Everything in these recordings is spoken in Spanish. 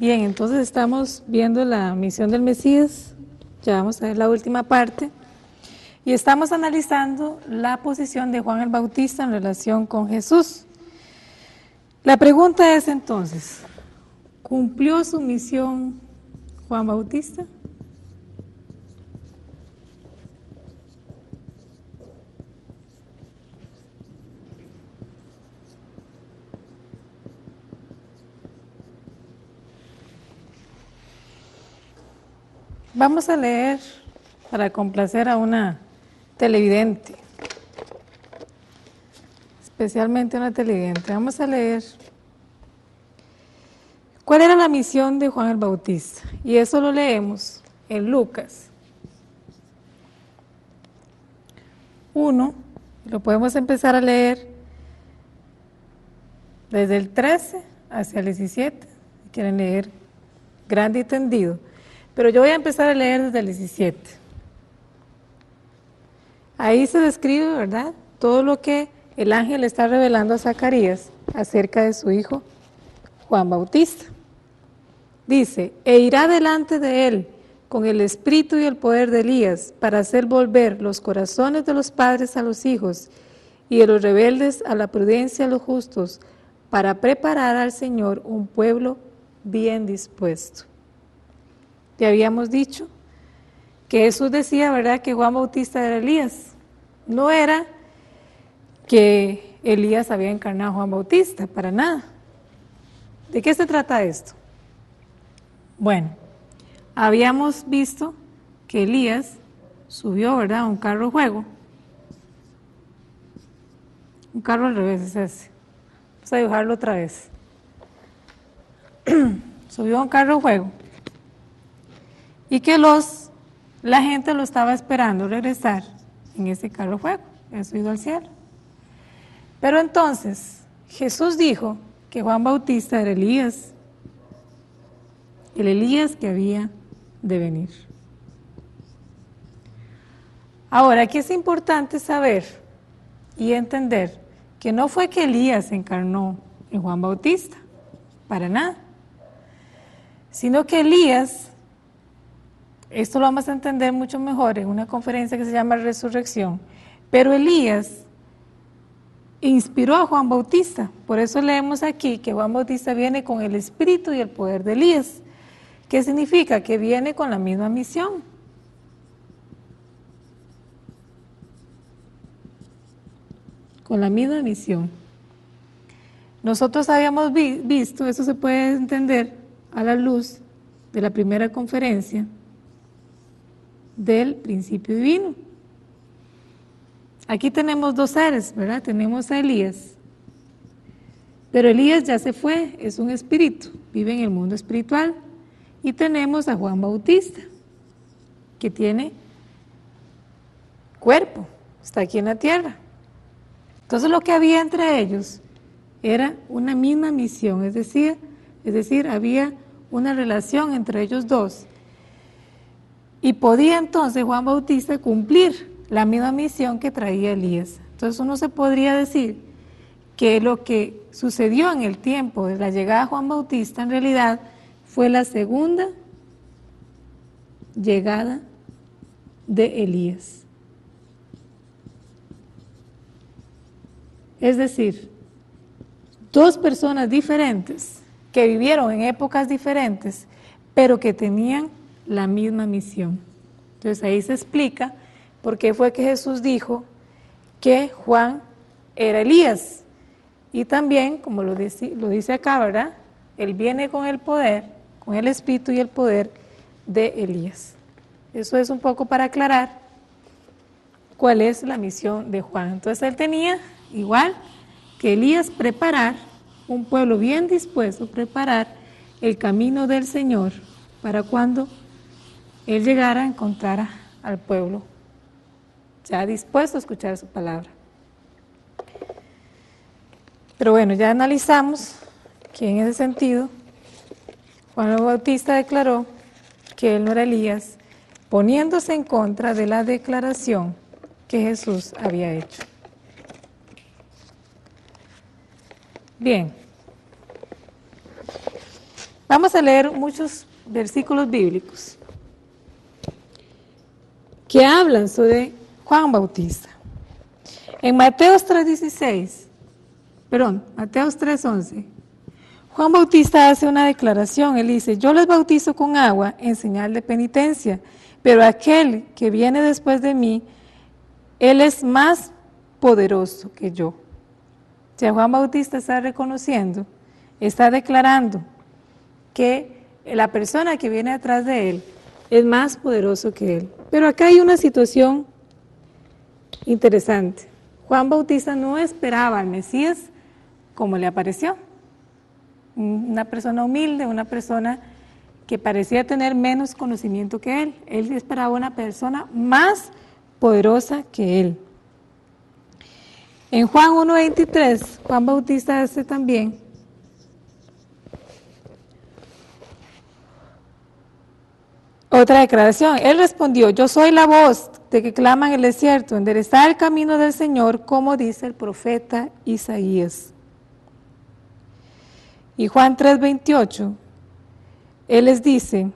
Bien, entonces estamos viendo la misión del Mesías, ya vamos a ver la última parte, y estamos analizando la posición de Juan el Bautista en relación con Jesús. La pregunta es entonces, ¿cumplió su misión Juan Bautista? Vamos a leer para complacer a una televidente, especialmente una televidente. Vamos a leer cuál era la misión de Juan el Bautista, y eso lo leemos en Lucas 1, lo podemos empezar a leer desde el 13 hacia el 17, si quieren leer grande y tendido. Pero yo voy a empezar a leer desde el 17. Ahí se describe, ¿verdad?, todo lo que el ángel está revelando a Zacarías acerca de su hijo Juan Bautista. Dice, e irá delante de él con el espíritu y el poder de Elías para hacer volver los corazones de los padres a los hijos y de los rebeldes a la prudencia a los justos, para preparar al Señor un pueblo bien dispuesto. Ya habíamos dicho que Jesús decía, ¿verdad?, que Juan Bautista era Elías. No era que Elías había encarnado a Juan Bautista, para nada. ¿De qué se trata esto? Bueno, habíamos visto que Elías subió, ¿verdad?, a un carro juego. Un carro al revés es ese. Vamos a dibujarlo otra vez. Subió a un carro juego. Y que la gente lo estaba esperando regresar en ese carro fuego, ha subido al cielo. Pero entonces Jesús dijo que Juan Bautista era Elías, el Elías que había de venir. Ahora, aquí es importante saber y entender que no fue que Elías encarnó en Juan Bautista, para nada, sino que Elías, esto lo vamos a entender mucho mejor en una conferencia que se llama Resurrección, pero Elías inspiró a Juan Bautista. Por eso leemos aquí que Juan Bautista viene con el espíritu y el poder de Elías. ¿Qué significa? Que viene con la misma misión. Con la misma misión. Nosotros habíamos visto, eso se puede entender a la luz de la primera conferencia, del principio divino. Aquí tenemos dos seres, ¿verdad? Tenemos a Elías, pero Elías ya se fue, es un espíritu, vive en el mundo espiritual. Y tenemos a Juan Bautista, que tiene cuerpo, está aquí en la tierra. Entonces lo que había entre ellos era una misma misión, es decir, había una relación entre ellos dos. Y podía entonces Juan Bautista cumplir la misma misión que traía Elías. Entonces uno se podría decir que lo que sucedió en el tiempo de la llegada de Juan Bautista en realidad fue la segunda llegada de Elías. Es decir, dos personas diferentes que vivieron en épocas diferentes, pero que tenían la misma misión. Entonces ahí se explica por qué fue que Jesús dijo que Juan era Elías. Y también, como lo dice acá, ¿verdad?, él viene con el poder, con el espíritu y el poder de Elías. Eso es un poco para aclarar cuál es la misión de Juan. Entonces él tenía, igual que Elías, preparar un pueblo bien dispuesto, preparar el camino del Señor para cuando él llegara a encontrar al pueblo ya dispuesto a escuchar su palabra. Pero bueno, ya analizamos que en ese sentido Juan el Bautista declaró que él no era Elías, poniéndose en contra de la declaración que Jesús había hecho. Bien. Vamos a leer muchos versículos bíblicos que hablan sobre Juan Bautista. En Mateos 3:11, Juan Bautista hace una declaración. Él dice: yo les bautizo con agua en señal de penitencia, pero aquel que viene después de mí, él es más poderoso que yo. O sea, Juan Bautista está reconociendo, está declarando que la persona que viene atrás de él es más poderoso que él. Pero acá hay una situación interesante. Juan Bautista no esperaba al Mesías como le apareció. Una persona humilde, una persona que parecía tener menos conocimiento que él. Él esperaba una persona más poderosa que él. En Juan 1:23, Juan Bautista hace también otra declaración. Él respondió: yo soy la voz de que clama en el desierto, enderezad el camino del Señor, como dice el profeta Isaías. Y Juan 3:28, él les dice: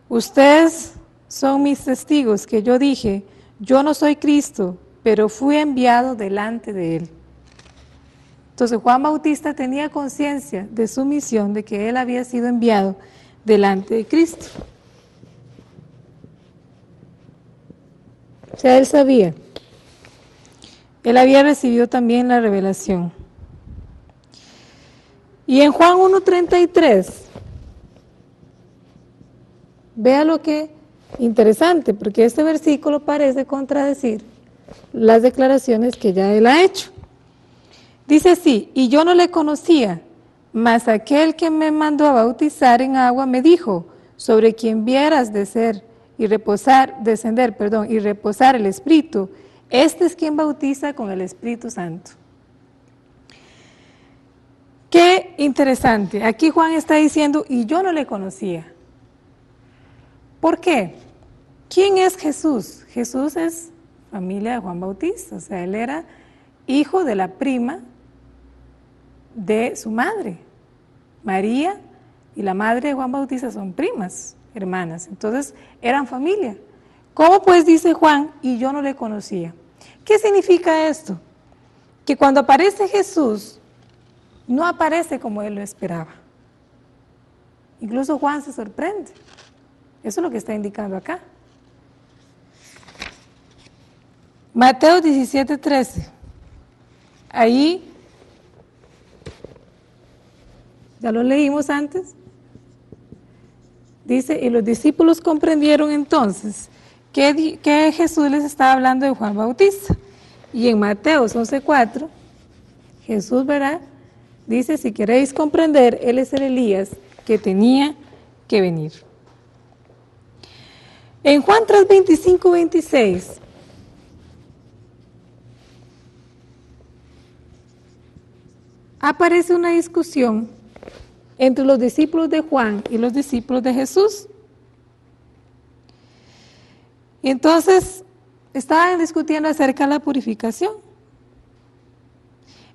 ustedes son mis testigos que yo dije, yo no soy Cristo, pero fui enviado delante de él. Entonces Juan Bautista tenía conciencia de su misión, de que él había sido enviado delante de Cristo. O sea, él sabía. Él había recibido también la revelación. Y en Juan 1:33, vea lo que interesante, porque este versículo parece contradecir las declaraciones que ya él ha hecho. Dice así: y yo no le conocía, mas aquel que me mandó a bautizar en agua me dijo, sobre quien vieras descender y reposar el Espíritu, este es quien bautiza con el Espíritu Santo. Qué interesante. Aquí Juan está diciendo: y yo no le conocía. ¿Por qué? ¿Quién es Jesús? Jesús es familia de Juan Bautista, o sea, él era hijo de la prima de su madre. María y la madre de Juan Bautista son primas, hermanas, entonces eran familia. ¿Cómo pues dice Juan, y yo no le conocía? ¿Qué significa esto? Que cuando aparece Jesús, no aparece como él lo esperaba. Incluso Juan se sorprende. Eso es lo que está indicando acá. Mateo 17:13. Ahí, ya lo leímos antes. Dice: y los discípulos comprendieron entonces que Jesús les estaba hablando de Juan Bautista. Y en Mateo 11:4, Jesús verá, dice: si queréis comprender, él es el Elías que tenía que venir. En Juan 3:25-26, aparece una discusión entre los discípulos de Juan y los discípulos de Jesús. Y entonces estaban discutiendo acerca de la purificación.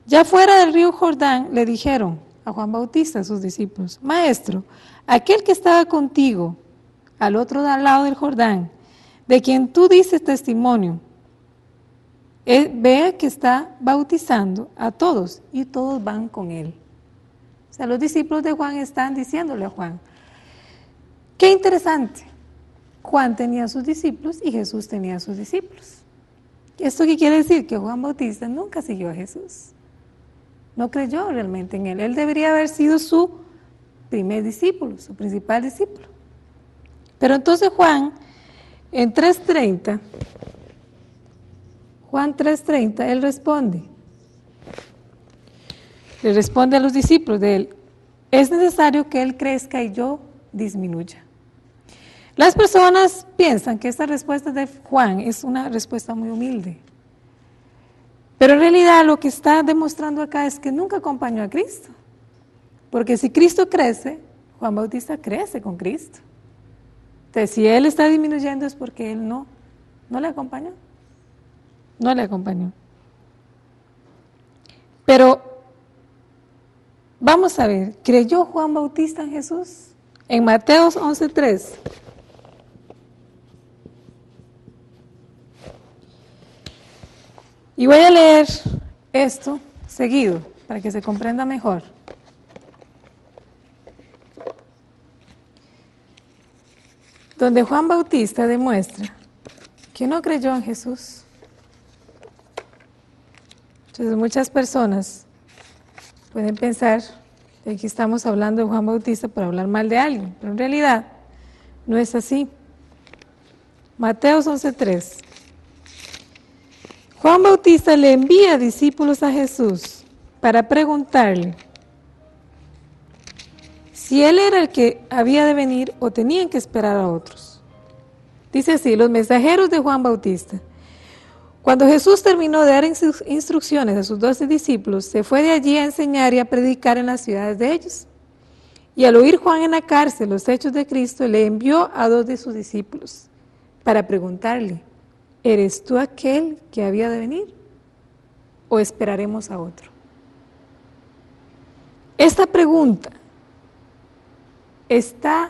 Ya fuera del río Jordán le dijeron a Juan Bautista, a sus discípulos: maestro, aquel que estaba contigo al otro lado del Jordán, de quien tú dices testimonio, vea que está bautizando a todos y todos van con él. O sea, los discípulos de Juan están diciéndole a Juan. Qué interesante. Juan tenía sus discípulos y Jesús tenía sus discípulos. ¿Esto qué quiere decir? Que Juan Bautista nunca siguió a Jesús. No creyó realmente en él. Él debería haber sido su primer discípulo, su principal discípulo. Pero entonces Juan, en 3:30, Juan 3:30, él responde. Le responde a los discípulos de él: es necesario que él crezca y yo disminuya. Las personas piensan que esta respuesta de Juan es una respuesta muy humilde. Pero en realidad lo que está demostrando acá es que nunca acompañó a Cristo. Porque si Cristo crece, Juan Bautista crece con Cristo. Entonces, si él está disminuyendo es porque él no le acompañó. No le acompañó. Pero vamos a ver, ¿creyó Juan Bautista en Jesús? En Mateo 11:3. Y voy a leer esto seguido para que se comprenda mejor. Donde Juan Bautista demuestra que no creyó en Jesús. Entonces muchas personas pueden pensar que aquí estamos hablando de Juan Bautista para hablar mal de alguien, pero en realidad no es así. Mateo 11:3. Juan Bautista le envía discípulos a Jesús para preguntarle si él era el que había de venir o tenían que esperar a otros. Dice así, los mensajeros de Juan Bautista. Cuando Jesús terminó de dar instrucciones a sus 12 discípulos, se fue de allí a enseñar y a predicar en las ciudades de ellos. Y al oír Juan en la cárcel los hechos de Cristo, le envió a 2 de sus discípulos para preguntarle, ¿eres tú aquel que había de venir o esperaremos a otro? Esta pregunta está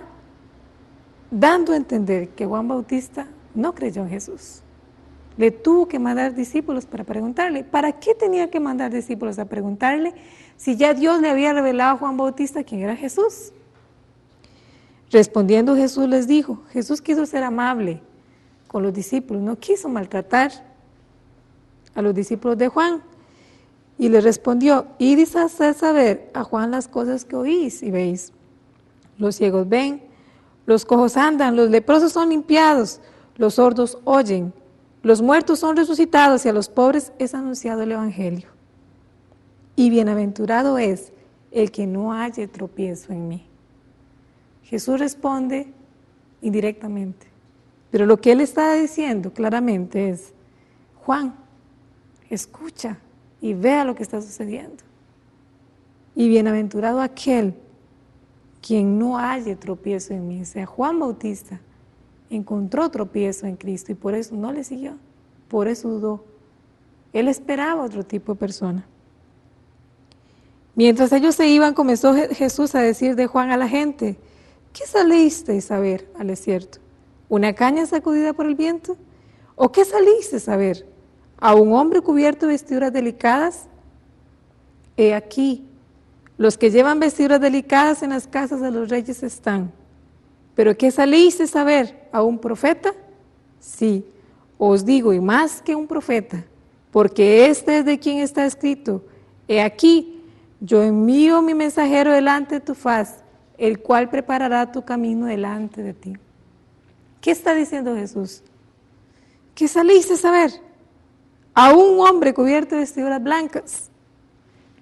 dando a entender que Juan Bautista no creyó en Jesús. Le tuvo que mandar discípulos para preguntarle. ¿Para qué tenía que mandar discípulos a preguntarle si ya Dios le había revelado a Juan Bautista quién era Jesús? Respondiendo Jesús les dijo, Jesús quiso ser amable con los discípulos, no quiso maltratar a los discípulos de Juan. Y les respondió, id a hacer saber a Juan las cosas que oís y veis. Los ciegos ven, los cojos andan, los leprosos son limpiados, los sordos oyen, los muertos son resucitados y a los pobres es anunciado el Evangelio. Y bienaventurado es el que no halle tropiezo en mí. Jesús responde indirectamente, pero lo que él está diciendo claramente es, Juan, escucha y vea lo que está sucediendo. Y bienaventurado aquel quien no halle tropiezo en mí. O sea, Juan Bautista encontró tropiezo en Cristo y por eso no le siguió, por eso dudó. Él esperaba otro tipo de persona. Mientras ellos se iban, comenzó Jesús a decir de Juan a la gente, ¿qué salisteis a ver al desierto? ¿Una caña sacudida por el viento? ¿O qué salisteis a ver? ¿A un hombre cubierto de vestiduras delicadas? He aquí, los que llevan vestiduras delicadas en las casas de los reyes están. ¿Pero qué salisteis a ver? ¿A un profeta? Sí, os digo, y más que un profeta, porque este es de quien está escrito, he aquí, yo envío mi mensajero delante de tu faz, el cual preparará tu camino delante de ti. ¿Qué está diciendo Jesús? ¿Qué salisteis a ver? A un hombre cubierto de vestiduras blancas.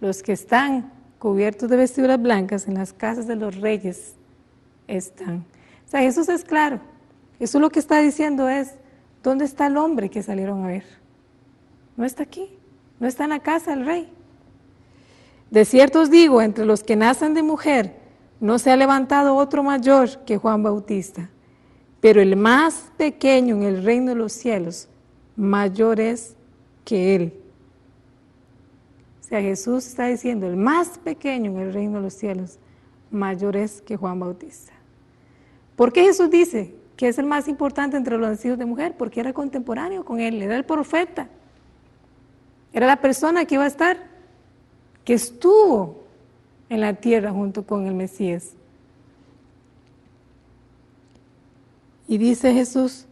Los que están cubiertos de vestiduras blancas en las casas de los reyes están. O sea, Jesús es claro. Jesús lo que está diciendo es, ¿dónde está el hombre que salieron a ver? No está aquí, no está en la casa del rey. De cierto os digo, entre los que nacen de mujer, no se ha levantado otro mayor que Juan Bautista, pero el más pequeño en el reino de los cielos, mayor es que él. O sea, Jesús está diciendo, el más pequeño en el reino de los cielos, mayor es que Juan Bautista. ¿Por qué Jesús dice que es el más importante entre los nacidos de mujer? Porque era contemporáneo con él, era el profeta, era la persona que iba a estar, que estuvo en la tierra junto con el Mesías. Y dice Jesús,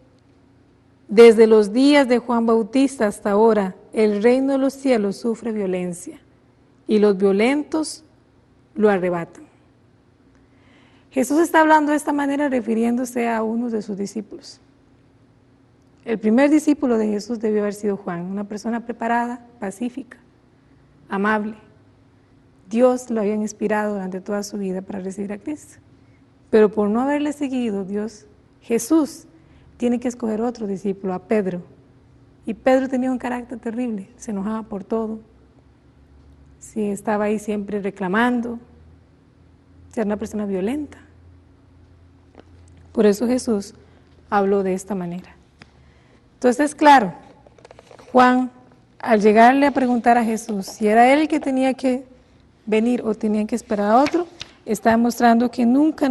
desde los días de Juan Bautista hasta ahora, el reino de los cielos sufre violencia y los violentos lo arrebatan. Jesús está hablando de esta manera refiriéndose a uno de sus discípulos. El primer discípulo de Jesús debió haber sido Juan, una persona preparada, pacífica, amable. Dios lo había inspirado durante toda su vida para recibir a Cristo. Pero por no haberle seguido, Jesús tiene que escoger otro discípulo, a Pedro. Y Pedro tenía un carácter terrible, se enojaba por todo. Sí, estaba ahí siempre reclamando. Era una persona violenta. Por eso Jesús habló de esta manera. Entonces, claro, Juan, al llegarle a preguntar a Jesús si era él el que tenía que venir o tenían que esperar a otro, está demostrando que nunca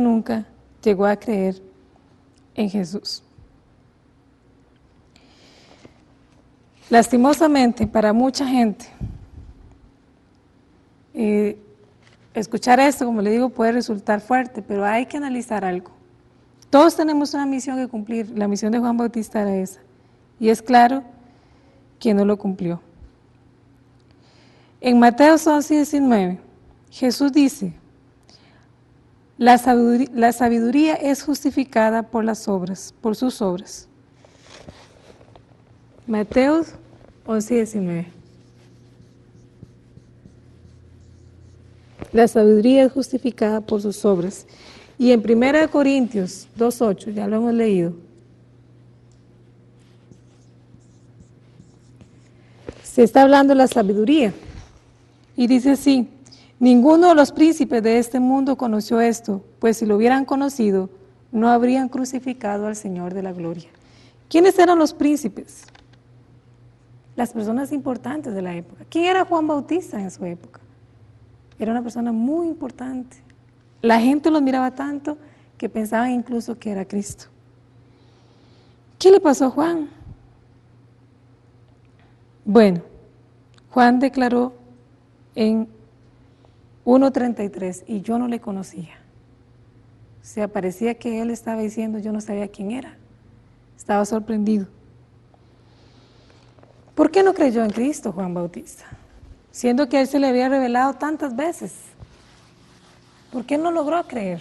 llegó a creer en Jesús. Lastimosamente, para mucha gente, escuchar esto, como le digo, puede resultar fuerte, pero hay que analizar algo. Todos tenemos una misión que cumplir. La misión de Juan Bautista era esa, y es claro que no lo cumplió. En Mateo 11:19, Jesús dice: la sabiduría es justificada por las obras, por sus obras. Mateo 11:19. La sabiduría es justificada por sus obras. Y en 1 Corintios 2:8, ya lo hemos leído, se está hablando de la sabiduría. Y dice así: ninguno de los príncipes de este mundo conoció esto, pues si lo hubieran conocido, no habrían crucificado al Señor de la gloria. ¿Quiénes eran los príncipes? Las personas importantes de la época. ¿Quién era Juan Bautista en su época? Era una persona muy importante. La gente lo miraba tanto que pensaban incluso que era Cristo. ¿Qué le pasó a Juan? Bueno, Juan declaró en 1:33, y yo no le conocía. O sea, parecía que él estaba diciendo, yo no sabía quién era. Estaba sorprendido. ¿Por qué no creyó en Cristo Juan Bautista? Siendo que a él se le había revelado tantas veces. ¿Por qué no logró creer?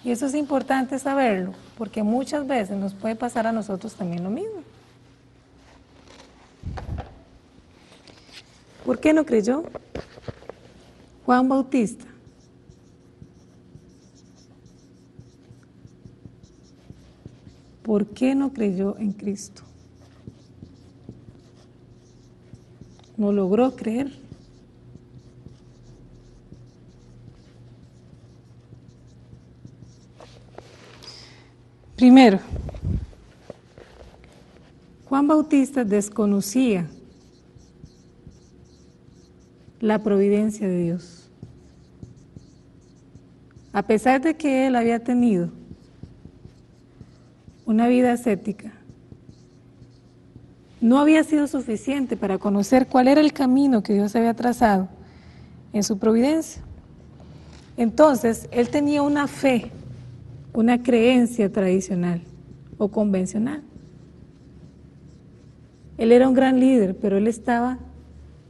Y eso es importante saberlo, porque muchas veces nos puede pasar a nosotros también lo mismo. ¿Por qué no creyó Juan Bautista? ¿Por qué no creyó en Cristo? No logró creer. Primero, Juan Bautista desconocía la providencia de Dios. A pesar de que él había tenido una vida ascética, no había sido suficiente para conocer cuál era el camino que Dios había trazado en su providencia. Entonces, él tenía una fe, una creencia tradicional o convencional. Él era un gran líder, pero él estaba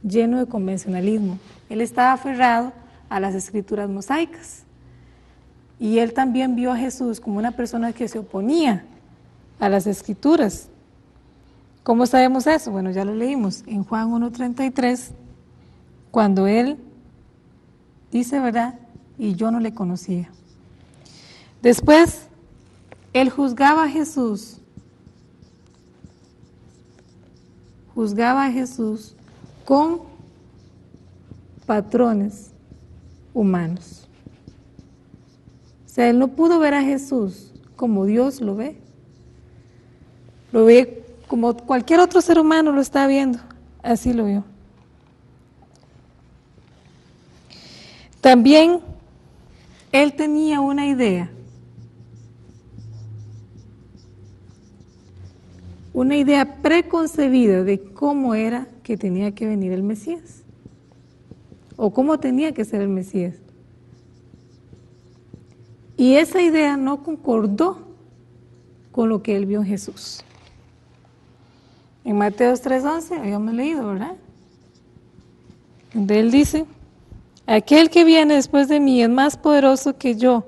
lleno de convencionalismo. Él estaba aferrado a las escrituras mosaicas. Y él también vio a Jesús como una persona que se oponía a las escrituras. ¿Cómo sabemos eso? Bueno, ya lo leímos en Juan 1:33, cuando él dice, ¿verdad? Y yo no le conocía. Después, él juzgaba a Jesús con patrones humanos. O sea, él no pudo ver a Jesús como Dios lo ve. Lo ve como cualquier otro ser humano lo está viendo. Así lo vio. También él tenía una idea preconcebida de cómo era que tenía que venir el Mesías, o cómo tenía que ser el Mesías. Y esa idea no concordó con lo que él vio en Jesús. En Mateo 3:11, habíamos leído, ¿verdad? Donde él dice: aquel que viene después de mí es más poderoso que yo,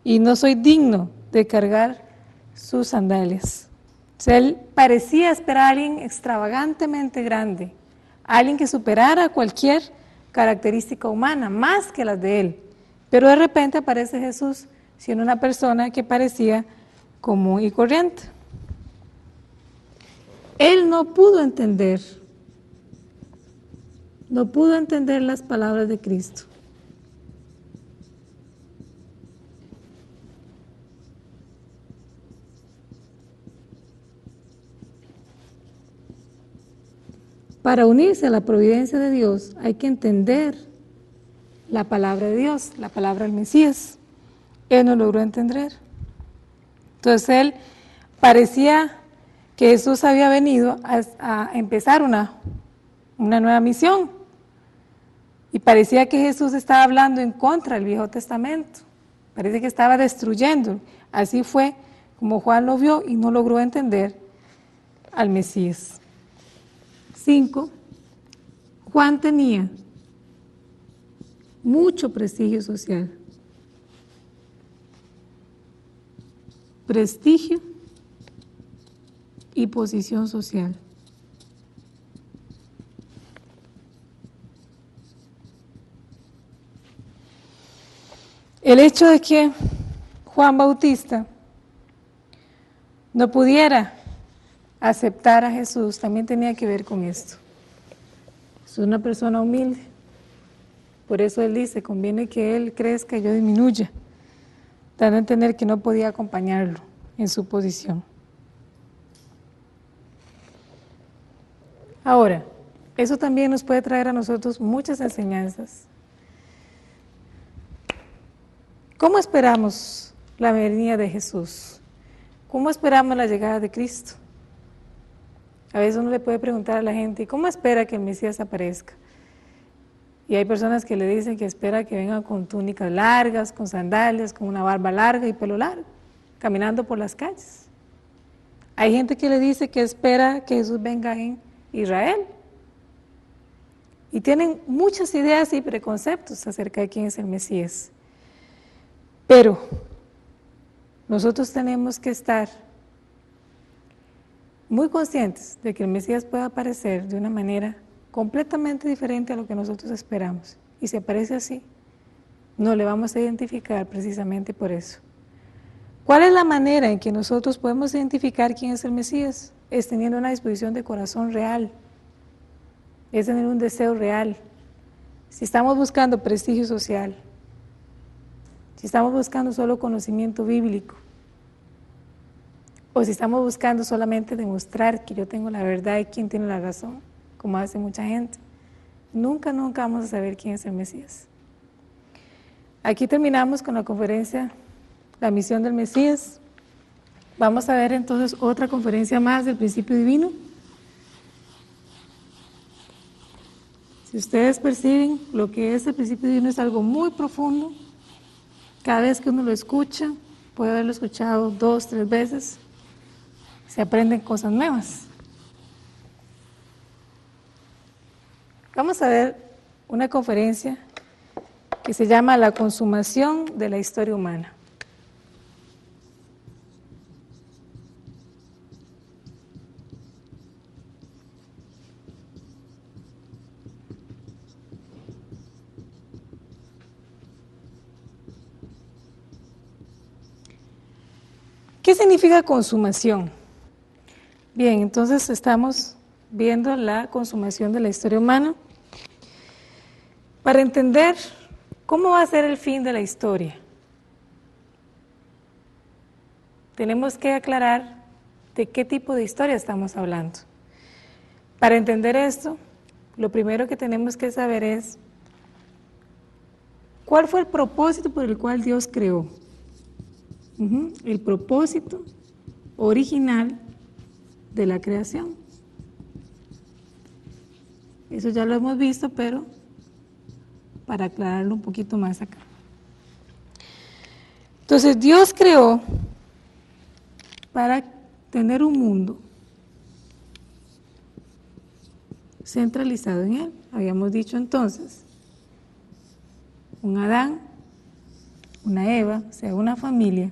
y no soy digno de cargar sus sandalias. O sea, él parecía esperar a alguien extravagantemente grande, alguien que superara cualquier característica humana, más que las de él. Pero de repente aparece Jesús siendo una persona que parecía común y corriente. Él no pudo entender las palabras de Cristo. Para unirse a la providencia de Dios hay que entender la palabra de Dios, la palabra del Mesías. él no logró entender. Entonces él parecía que Jesús había venido a empezar una nueva misión. Y parecía que Jesús estaba hablando en contra del Viejo Testamento. Parece que estaba destruyendo. Así fue como Juan lo vio y no logró entender al Mesías. 5. Juan tenía mucho prestigio social. Prestigio y posición social. El hecho de que Juan Bautista no pudiera aceptar a Jesús también tenía que ver con esto. Es una persona humilde. Por eso él dice, conviene que él crezca y yo disminuya, dando a entender que no podía acompañarlo en su posición. Ahora, eso también nos puede traer a nosotros muchas enseñanzas. ¿Cómo esperamos la venida de Jesús? ¿Cómo esperamos la llegada de Cristo? A veces uno le puede preguntar a la gente, ¿cómo espera que el Mesías aparezca? Y hay personas que le dicen que espera que venga con túnicas largas, con sandalias, con una barba larga y pelo largo, caminando por las calles. Hay gente que le dice que espera que Jesús venga en Israel. Y tienen muchas ideas y preconceptos acerca de quién es el Mesías. Pero nosotros tenemos que estar muy conscientes de que el Mesías puede aparecer de una manera completamente diferente a lo que nosotros esperamos. Y si aparece así, no le vamos a identificar precisamente por eso. ¿Cuál es la manera en que nosotros podemos identificar quién es el Mesías? Es teniendo una disposición de corazón real, es tener un deseo real. Si estamos buscando prestigio social, si estamos buscando solo conocimiento bíblico, o si estamos buscando solamente demostrar que yo tengo la verdad y quién tiene la razón, como hace mucha gente, nunca vamos a saber quién es el Mesías. Aquí terminamos con la conferencia La misión del Mesías. Vamos a ver entonces otra conferencia más del principio divino. Si ustedes perciben, lo que es el principio divino es algo muy profundo. Cada vez que uno lo escucha, puede haberlo escuchado 2, 3 veces, se aprenden cosas nuevas. Vamos a ver una conferencia que se llama La consumación de la historia humana. ¿Qué significa consumación? Bien, entonces estamos viendo la consumación de la historia humana. Para entender cómo va a ser el fin de la historia, tenemos que aclarar de qué tipo de historia estamos hablando. Para entender esto, lo primero que tenemos que saber es cuál fue el propósito por el cual Dios creó. El propósito original de la creación. Eso ya lo hemos visto, pero para aclararlo un poquito más acá. Entonces Dios creó para tener un mundo centralizado en Él. Habíamos dicho entonces, un Adán, una Eva, o sea, una familia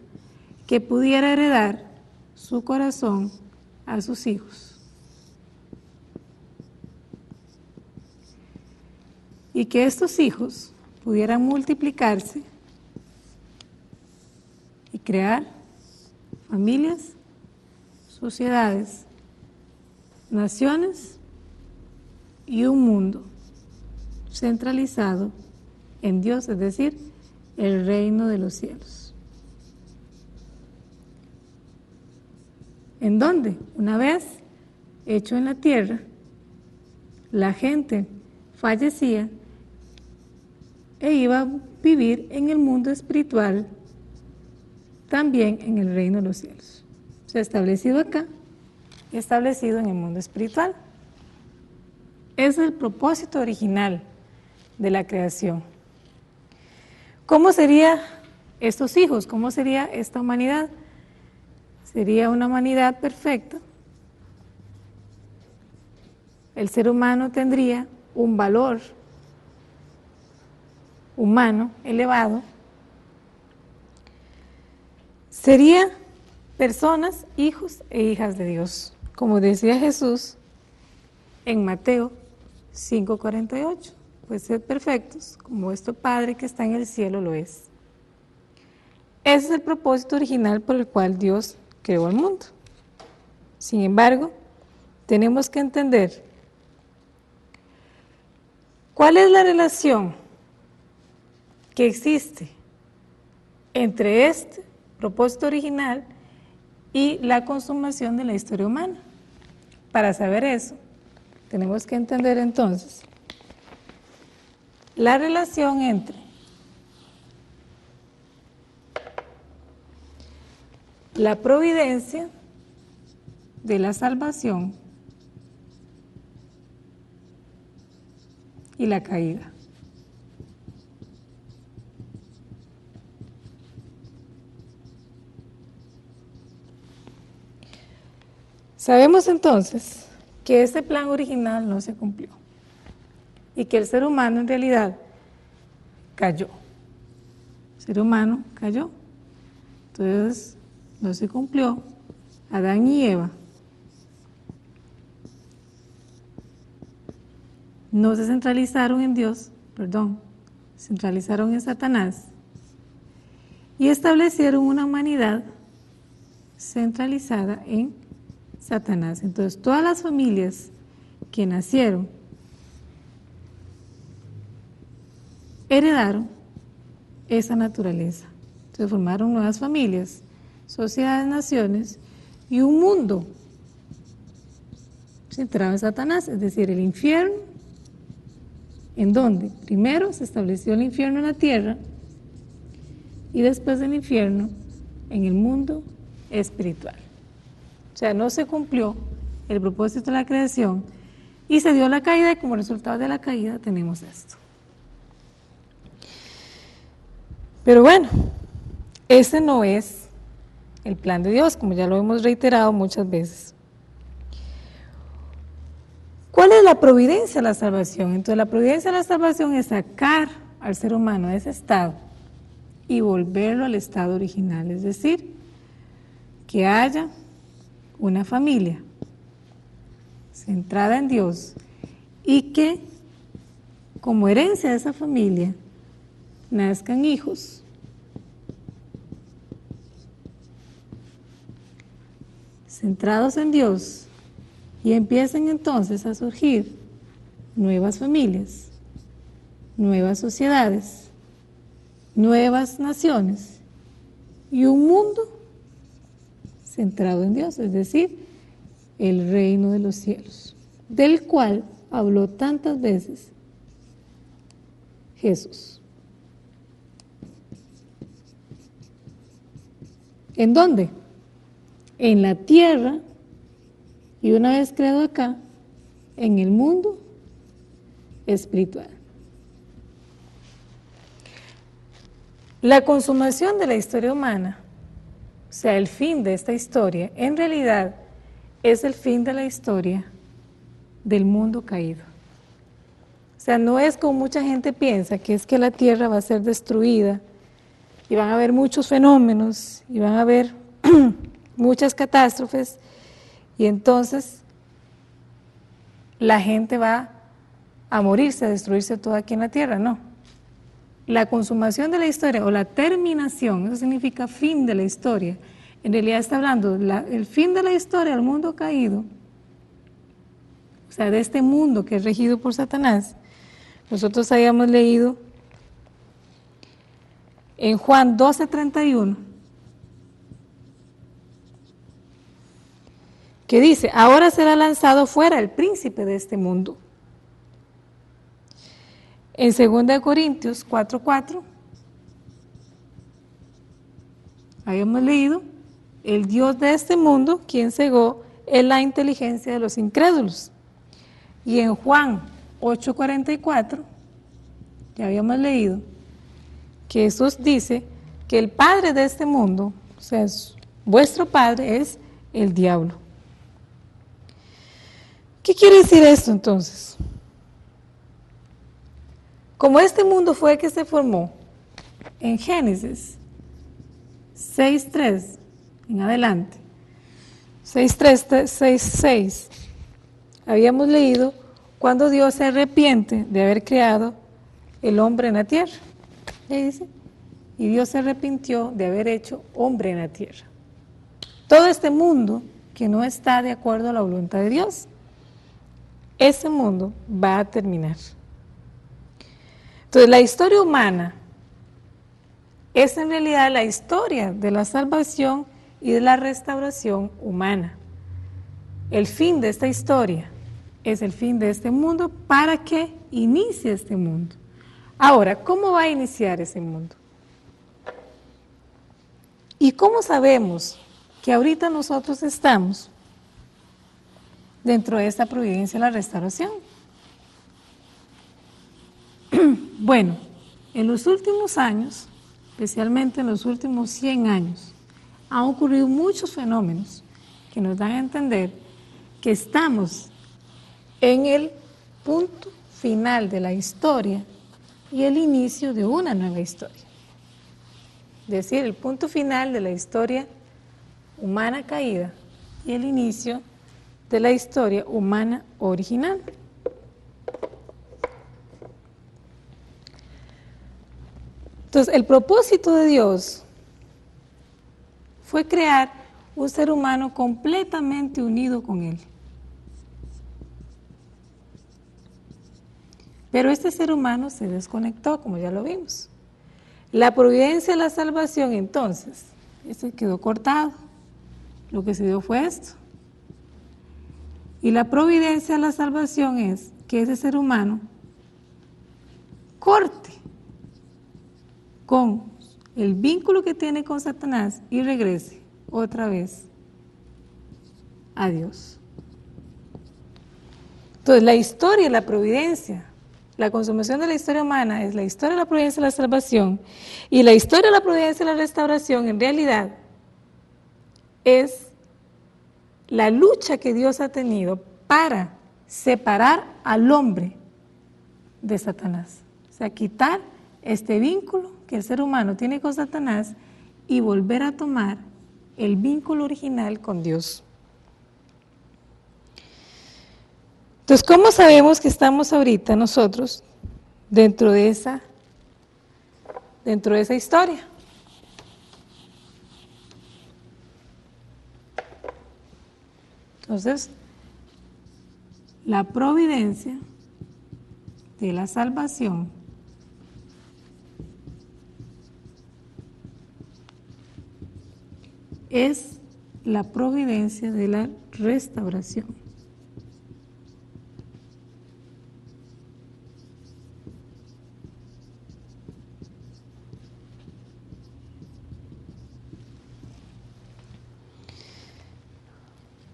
que pudiera heredar su corazón a sus hijos. Y que estos hijos pudieran multiplicarse y crear familias, sociedades, naciones y un mundo centralizado en Dios, es decir, el reino de los cielos. ¿En dónde? Una vez hecho en la tierra, la gente fallecía e iba a vivir en el mundo espiritual también en el reino de los cielos. O sea, establecido acá y establecido en el mundo espiritual. Es el propósito original de la creación. ¿Cómo serían estos hijos? ¿Cómo sería esta humanidad? Sería una humanidad perfecta. El ser humano tendría un valor humano elevado. Serían personas, hijos e hijas de Dios, como decía Jesús en Mateo 5:48, pues sed perfectos, como vuestro Padre que está en el cielo lo es. Ese es el propósito original por el cual Dios creó el mundo. Sin embargo, tenemos que entender cuál es la relación que existe entre este propósito original y la consumación de la historia humana. Para saber eso, tenemos que entender entonces la relación entre la providencia de la salvación y la caída. Sabemos entonces que este plan original no se cumplió y que el ser humano en realidad cayó. El ser humano cayó. Entonces no se cumplió. Adán y Eva no se centralizaron en Dios, se centralizaron en Satanás y establecieron una humanidad centralizada en Satanás. Entonces, todas las familias que nacieron heredaron esa naturaleza. Se formaron nuevas familias, sociedades, naciones y un mundo centrado en Satanás, es decir, el infierno, en donde primero se estableció el infierno en la tierra y después del infierno en el mundo espiritual. O sea, no se cumplió el propósito de la creación y se dio la caída y como resultado de la caída tenemos esto. Pero bueno, ese no es el plan de Dios, como ya lo hemos reiterado muchas veces. ¿Cuál es la providencia de la salvación? Entonces, la providencia de la salvación es sacar al ser humano de ese estado y volverlo al estado original, es decir, que haya una familia centrada en Dios y que como herencia de esa familia nazcan hijos centrados en Dios y empiecen entonces a surgir nuevas familias, nuevas sociedades, nuevas naciones y un mundo centrado en Dios, es decir, el reino de los cielos, del cual habló tantas veces Jesús. ¿En dónde? En la tierra y una vez creado acá, en el mundo espiritual. La consumación de la historia humana, o sea, el fin de esta historia, en realidad es el fin de la historia del mundo caído. O sea, no es como mucha gente piensa, que es que la tierra va a ser destruida y van a haber muchos fenómenos y van a haber muchas catástrofes y entonces la gente va a morirse, a destruirse todo aquí en la tierra. No. La consumación de la historia o la terminación, eso significa fin de la historia. En realidad está hablando el fin de la historia del mundo caído, o sea, de este mundo que es regido por Satanás. Nosotros habíamos leído en Juan 12:31, que dice, ahora será lanzado fuera el príncipe de este mundo. En 2 Corintios 4:4, habíamos leído, el Dios de este mundo, quien cegó es la inteligencia de los incrédulos. Y en Juan 8:44, ya habíamos leído, que Jesús dice que el padre de este mundo, o sea, vuestro padre es el diablo. ¿Qué quiere decir esto entonces? Como este mundo fue el que se formó en Génesis 6:3 en adelante, 6:3, 6:6, habíamos leído cuando Dios se arrepiente de haber creado el hombre en la tierra. ¿Qué dice? Y Dios se arrepintió de haber hecho hombre en la tierra. Todo este mundo que no está de acuerdo a la voluntad de Dios, ese mundo va a terminar. Entonces, la historia humana es en realidad la historia de la salvación y de la restauración humana. El fin de esta historia es el fin de este mundo para que inicie este mundo. Ahora, ¿cómo va a iniciar ese mundo? ¿Y cómo sabemos que ahorita nosotros estamos dentro de esta providencia de la restauración? Bueno, en los últimos años, especialmente en los últimos 100 años, han ocurrido muchos fenómenos que nos dan a entender que estamos en el punto final de la historia y el inicio de una nueva historia. Es decir, el punto final de la historia humana caída y el inicio de la historia humana original. Entonces, el propósito de Dios fue crear un ser humano completamente unido con Él. Pero este ser humano se desconectó, como ya lo vimos. La providencia de la salvación, entonces, ese quedó cortado. Lo que se dio fue esto. Y la providencia de la salvación es que ese ser humano corte con el vínculo que tiene con Satanás y regrese otra vez a Dios. Entonces, la historia, la providencia, la consumación de la historia humana es la historia de la providencia de la salvación, y la historia de la providencia de la restauración en realidad es la lucha que Dios ha tenido para separar al hombre de Satanás. O sea, quitar este vínculo que el ser humano tiene con Satanás y volver a tomar el vínculo original con Dios. Entonces, ¿cómo sabemos que estamos ahorita nosotros dentro de esa historia? Entonces, la providencia de la salvación es la providencia de la restauración.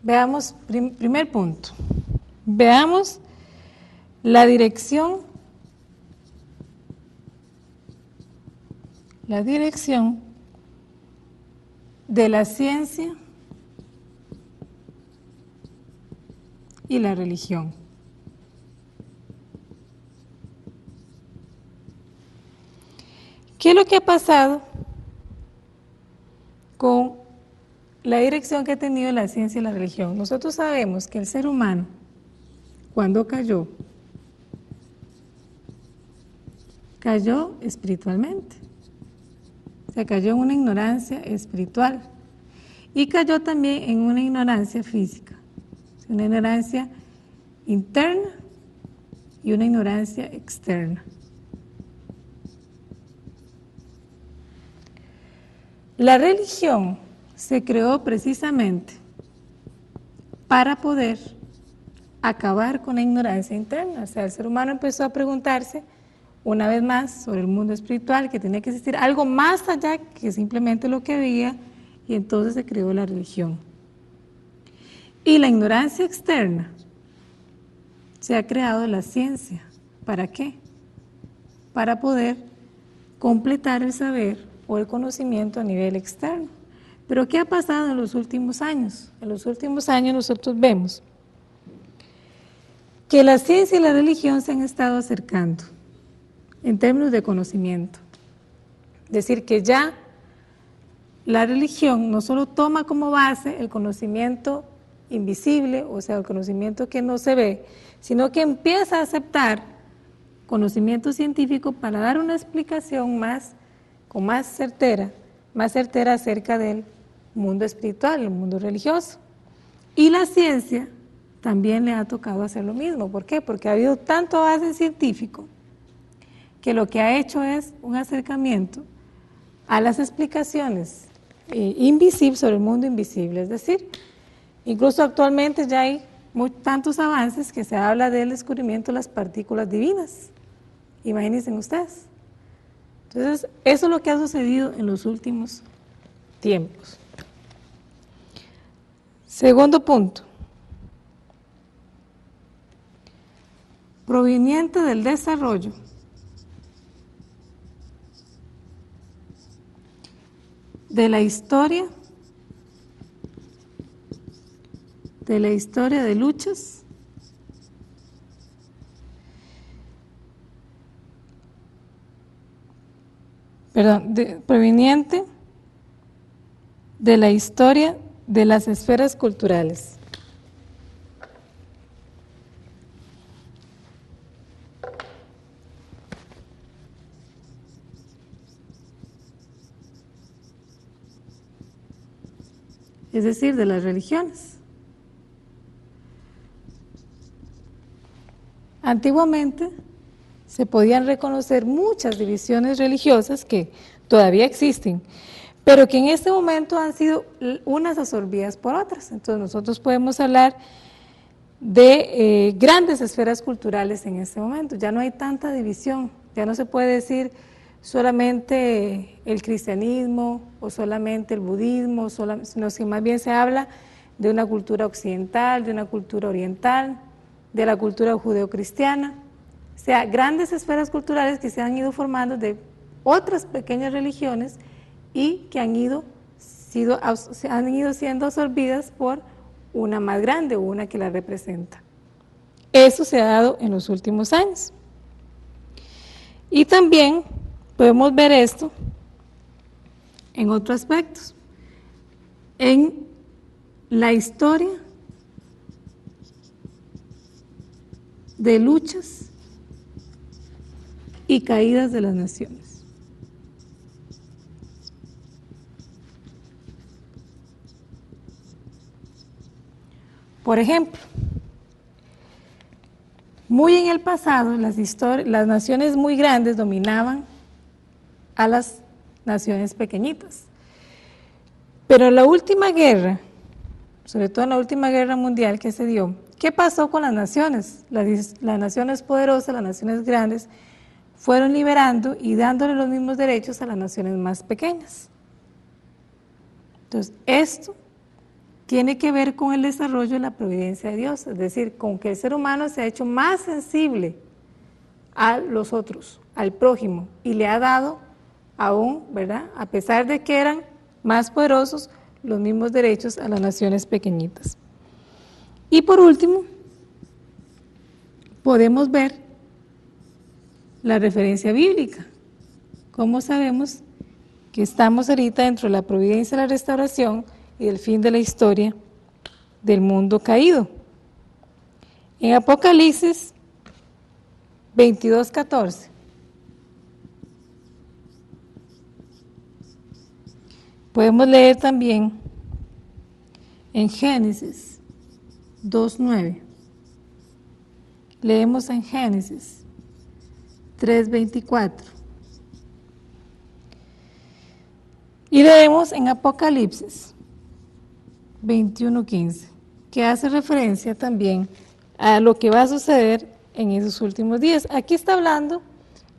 Veamos, primer punto, veamos la dirección de la ciencia y la religión. ¿Qué es lo que ha pasado con la dirección que ha tenido la ciencia y la religión? Nosotros sabemos que el ser humano, cuando cayó espiritualmente. Se cayó en una ignorancia espiritual y cayó también en una ignorancia física, una ignorancia interna y una ignorancia externa. La religión se creó precisamente para poder acabar con la ignorancia interna. O sea, el ser humano empezó a preguntarse una vez más, sobre el mundo espiritual, que tenía que existir algo más allá que simplemente lo que había, y entonces se creó la religión. Y la ignorancia externa, se ha creado la ciencia. ¿Para qué? Para poder completar el saber o el conocimiento a nivel externo. Pero ¿qué ha pasado en los últimos años? En los últimos años nosotros vemos que la ciencia y la religión se han estado acercando en términos de conocimiento. Es decir, que ya la religión no solo toma como base el conocimiento invisible, o sea, el conocimiento que no se ve, sino que empieza a aceptar conocimiento científico para dar una explicación más certera acerca del mundo espiritual, el mundo religioso. Y la ciencia también le ha tocado hacer lo mismo. ¿Por qué? Porque ha habido tanto avance científico que lo que ha hecho es un acercamiento a las explicaciones invisibles sobre el mundo invisible. Es decir, incluso actualmente ya hay tantos avances que se habla del descubrimiento de las partículas divinas. Imagínense ustedes. Entonces, eso es lo que ha sucedido en los últimos tiempos. Segundo punto. Proveniente del desarrollo de la historia de luchas proveniente de la historia de las esferas culturales. Es decir, de las religiones. Antiguamente se podían reconocer muchas divisiones religiosas que todavía existen, pero que en este momento han sido unas absorbidas por otras. Entonces nosotros podemos hablar de grandes esferas culturales en este momento. Ya no hay tanta división, ya no se puede decir solamente el cristianismo o solamente el budismo, sino que más bien se habla de una cultura occidental, de una cultura oriental, de la cultura judeocristiana. O sea, grandes esferas culturales que se han ido formando de otras pequeñas religiones y que han ido siendo absorbidas por una más grande o una que la representa. Eso se ha dado en los últimos años. Y también podemos ver esto en otros aspectos. En la historia de luchas y caídas de las naciones. Por ejemplo, muy en el pasado, las naciones muy grandes dominaban a las naciones pequeñitas. Pero en la última guerra, sobre todo en la última guerra mundial que se dio, ¿qué pasó con las naciones? Las naciones poderosas, las naciones grandes, fueron liberando y dándole los mismos derechos a las naciones más pequeñas. Entonces, esto tiene que ver con el desarrollo de la providencia de Dios, es decir, con que el ser humano se ha hecho más sensible a los otros, al prójimo, y le ha dado aún, ¿verdad?, a pesar de que eran más poderosos, los mismos derechos a las naciones pequeñitas. Y por último, podemos ver la referencia bíblica. ¿Cómo sabemos que estamos ahorita dentro de la providencia de la restauración y del fin de la historia del mundo caído? En Apocalipsis 22:14. Podemos leer también en Génesis 2:9. Leemos en Génesis 3:24. Y leemos en Apocalipsis 21:15, que hace referencia también a lo que va a suceder en esos últimos días. Aquí está hablando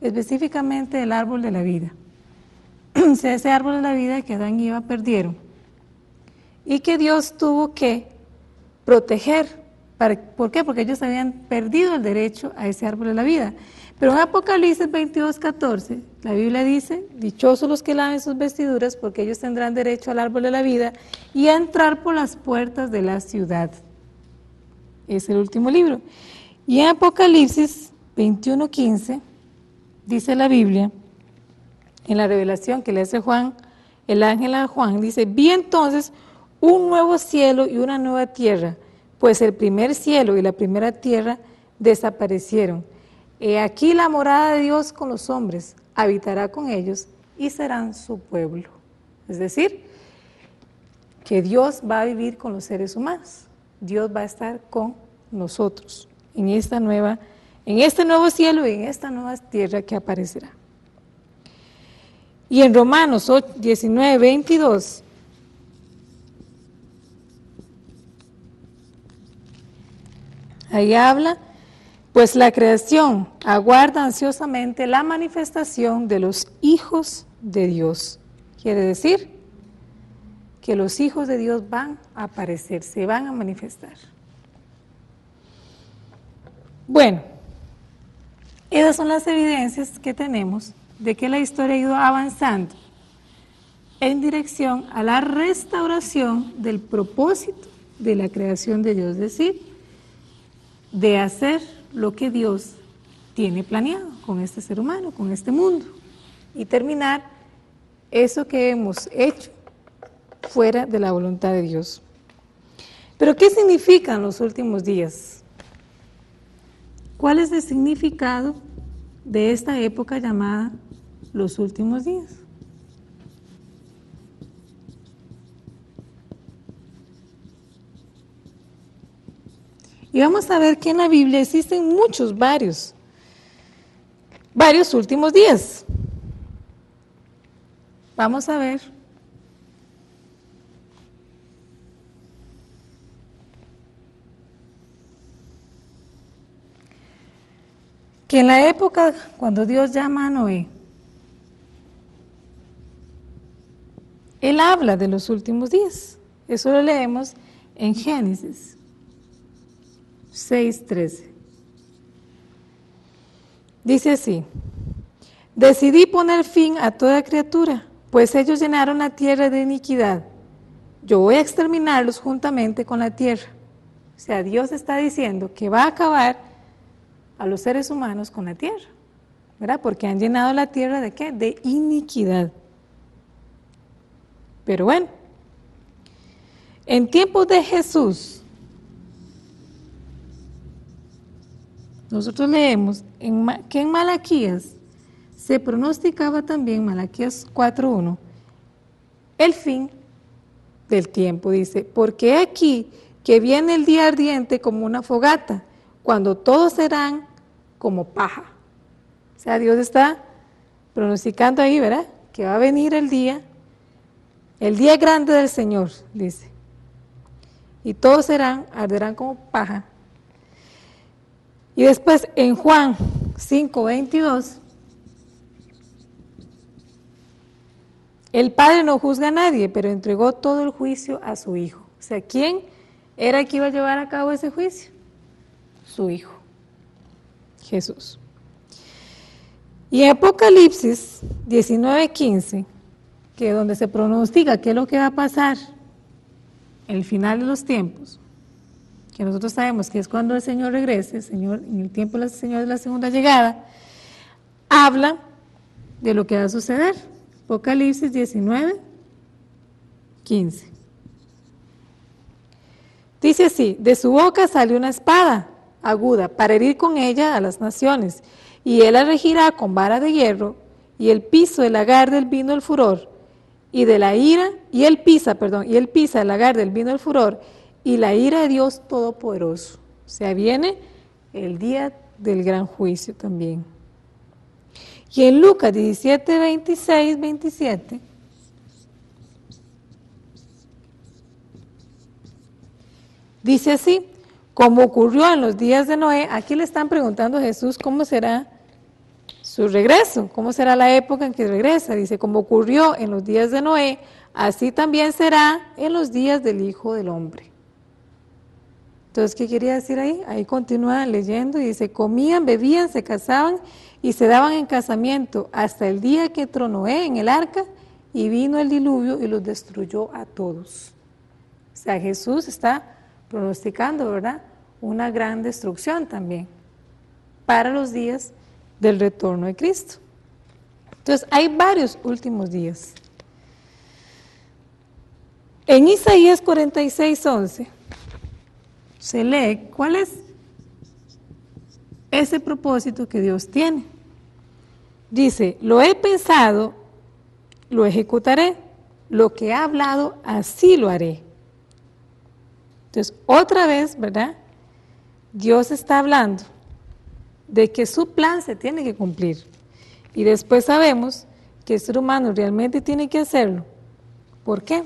específicamente del árbol de la vida. O sea, ese árbol de la vida que Adán y Eva perdieron y que Dios tuvo que proteger. ¿Por qué? Porque ellos habían perdido el derecho a ese árbol de la vida. Pero en Apocalipsis 22:14, la Biblia dice: dichosos los que laven sus vestiduras, porque ellos tendrán derecho al árbol de la vida y a entrar por las puertas de la ciudad. Es el último libro. Y en Apocalipsis 21:15, dice la Biblia, en la revelación que le hace Juan, el ángel a Juan, dice: vi entonces un nuevo cielo y una nueva tierra, pues el primer cielo y la primera tierra desaparecieron. He aquí la morada de Dios con los hombres, habitará con ellos y serán su pueblo. Es decir, que Dios va a vivir con los seres humanos. Dios va a estar con nosotros en este nuevo cielo y en esta nueva tierra que aparecerá. Y en Romanos 19:22, ahí habla: pues la creación aguarda ansiosamente la manifestación de los hijos de Dios. Quiere decir que los hijos de Dios van a aparecer, se van a manifestar. Bueno, esas son las evidencias que tenemos de que la historia ha ido avanzando en dirección a la restauración del propósito de la creación de Dios, es decir, de hacer lo que Dios tiene planeado con este ser humano, con este mundo, y terminar eso que hemos hecho fuera de la voluntad de Dios. Pero ¿qué significan los últimos días? ¿Cuál es el significado de esta época llamada los últimos días? Y vamos a ver que en la Biblia existen varios últimos días. Vamos a ver que en la época cuando Dios llama a Noé, Él habla de los últimos días. Eso lo leemos en Génesis 6:13. Dice así: decidí poner fin a toda criatura, pues ellos llenaron la tierra de iniquidad. Yo voy a exterminarlos juntamente con la tierra. O sea, Dios está diciendo que va a acabar a los seres humanos con la tierra, ¿verdad? Porque han llenado la tierra ¿de qué? De iniquidad. Pero bueno, en tiempos de Jesús, nosotros leemos que en Malaquías se pronosticaba también, Malaquías 4:1, el fin del tiempo. Dice: porque aquí que viene el día ardiente como una fogata, cuando todos serán como paja. O sea, Dios está pronosticando ahí, ¿verdad? Que va a venir el día grande del Señor, dice. Y todos arderán como paja. Y después en Juan 5:22, el Padre no juzga a nadie, pero entregó todo el juicio a su Hijo. O sea, ¿quién era el que iba a llevar a cabo ese juicio? Su Hijo, Jesús. Y en Apocalipsis 19:15, que es donde se pronostica qué es lo que va a pasar en el final de los tiempos, que nosotros sabemos que es cuando el Señor regrese, en el tiempo del Señor de la segunda llegada, habla de lo que va a suceder. Apocalipsis 19:15. Dice así: de su boca salió una espada aguda para herir con ella a las naciones, y él la regirá con vara de hierro, y el piso del lagar del vino del furor, y de la ira, y él pisa el lagar del vino del furor, y la ira de Dios Todopoderoso. O sea, viene el día del gran juicio también. Y en Lucas 17:26-27, dice así: como ocurrió en los días de Noé. Aquí le están preguntando a Jesús cómo será su regreso. ¿Cómo será la época en que regresa? Dice, como ocurrió en los días de Noé, así también será en los días del Hijo del Hombre. Entonces, ¿qué quería decir ahí? Ahí continúa leyendo y dice, comían, bebían, se casaban y se daban en casamiento hasta el día que entró Noé en el arca y vino el diluvio y los destruyó a todos. O sea, Jesús está pronosticando, ¿verdad?, una gran destrucción también para los días del retorno de Cristo. Entonces, hay varios últimos días. En Isaías 46:11 se lee cuál es ese propósito que Dios tiene. Dice, lo he pensado, lo ejecutaré, lo que he hablado, así lo haré. Entonces, otra vez, ¿verdad?, Dios está hablando de que su plan se tiene que cumplir. Y después sabemos que el ser humano realmente tiene que hacerlo. ¿Por qué?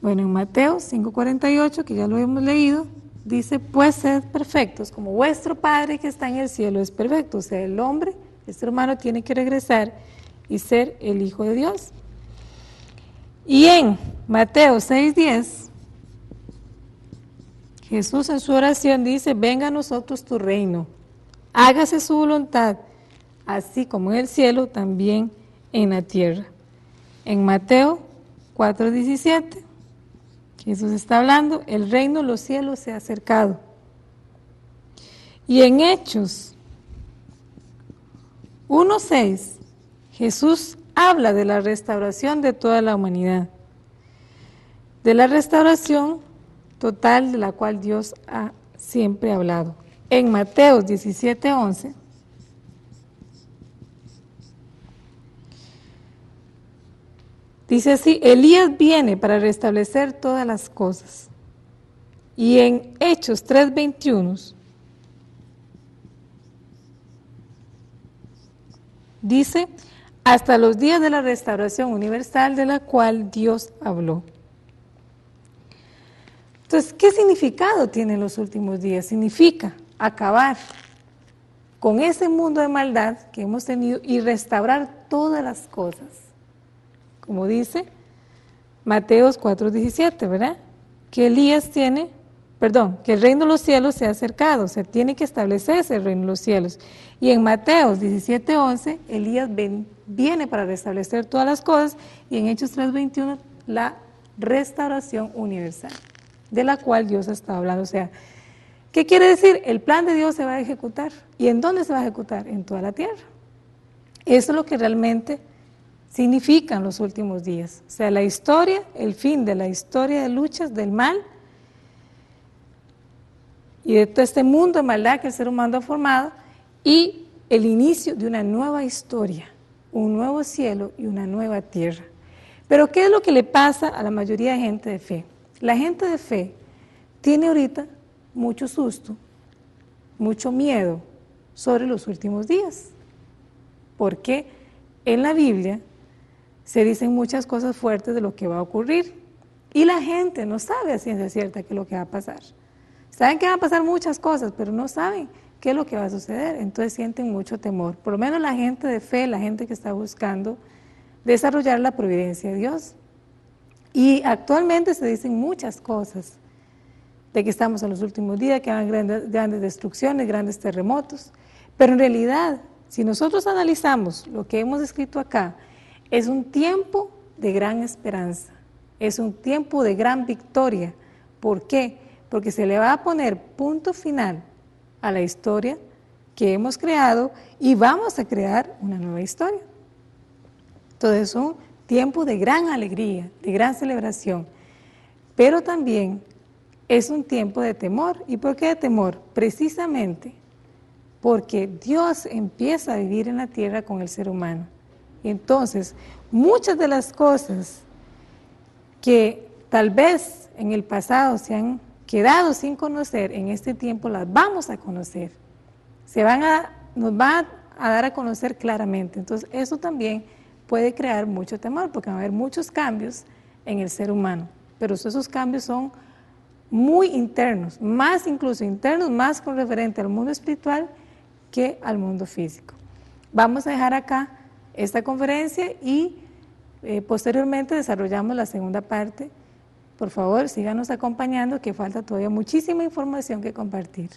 Bueno, en Mateo 5:48, que ya lo hemos leído, dice, pues sed perfectos, como vuestro Padre que está en el cielo es perfecto. O sea, el hombre, el ser humano, tiene que regresar y ser el Hijo de Dios. Y en Mateo 6:10, Jesús en su oración dice, venga a nosotros tu reino, hágase su voluntad, así como en el cielo, también en la tierra. En Mateo 4:17, Jesús está hablando, el reino de los cielos se ha acercado. Y en Hechos 1:6, Jesús habla de la restauración de toda la humanidad, de la restauración total de la cual Dios ha siempre hablado. En Mateo 17:11, dice así, Elías viene para restablecer todas las cosas. Y en Hechos 3:21, dice, hasta los días de la restauración universal de la cual Dios habló. Entonces, ¿qué significado tienen los últimos días? Significa acabar con ese mundo de maldad que hemos tenido y restaurar todas las cosas. Como dice Mateos 4:17, ¿verdad? Que Elías que el reino de los cielos se ha acercado, se tiene que establecerse el reino de los cielos. Y en Mateos 17:11, Elías viene para restablecer todas las cosas, y en Hechos 3:21, la restauración universal, de la cual Dios está hablando. O sea, ¿qué quiere decir? El plan de Dios se va a ejecutar. ¿Y en dónde se va a ejecutar? En toda la tierra. Eso es lo que realmente significan los últimos días. O sea, la historia, el fin de la historia de luchas del mal y de todo este mundo de maldad que el ser humano ha formado, y el inicio de una nueva historia, un nuevo cielo y una nueva tierra. Pero ¿qué es lo que le pasa a la mayoría de gente de fe? La gente de fe tiene ahorita mucho susto, mucho miedo sobre los últimos días, porque en la Biblia se dicen muchas cosas fuertes de lo que va a ocurrir y la gente no sabe a ciencia cierta qué es lo que va a pasar. Saben que van a pasar muchas cosas, pero no saben qué es lo que va a suceder, entonces sienten mucho temor. Por lo menos la gente de fe, la gente que está buscando desarrollar la providencia de Dios. Y actualmente se dicen muchas cosas de que estamos en los últimos días, que van grandes destrucciones, grandes terremotos, pero en realidad, si nosotros analizamos lo que hemos escrito acá, es un tiempo de gran esperanza, es un tiempo de gran victoria. ¿Por qué? Porque se le va a poner punto final a la historia que hemos creado y vamos a crear una nueva historia. Entonces es un tiempo de gran alegría, de gran celebración, pero también es un tiempo de temor. ¿Y por qué de temor? Precisamente porque Dios empieza a vivir en la tierra con el ser humano. Y entonces, muchas de las cosas que tal vez en el pasado se han quedado sin conocer, en este tiempo las vamos a conocer. Nos va a dar a conocer claramente. Entonces, eso también puede crear mucho temor, porque va a haber muchos cambios en el ser humano. Pero esos cambios son muy internos, más incluso internos, más con referente al mundo espiritual que al mundo físico. vamos a dejar acá esta conferencia y posteriormente desarrollamos la segunda parte. Por favor, síganos acompañando, que falta todavía muchísima información que compartir.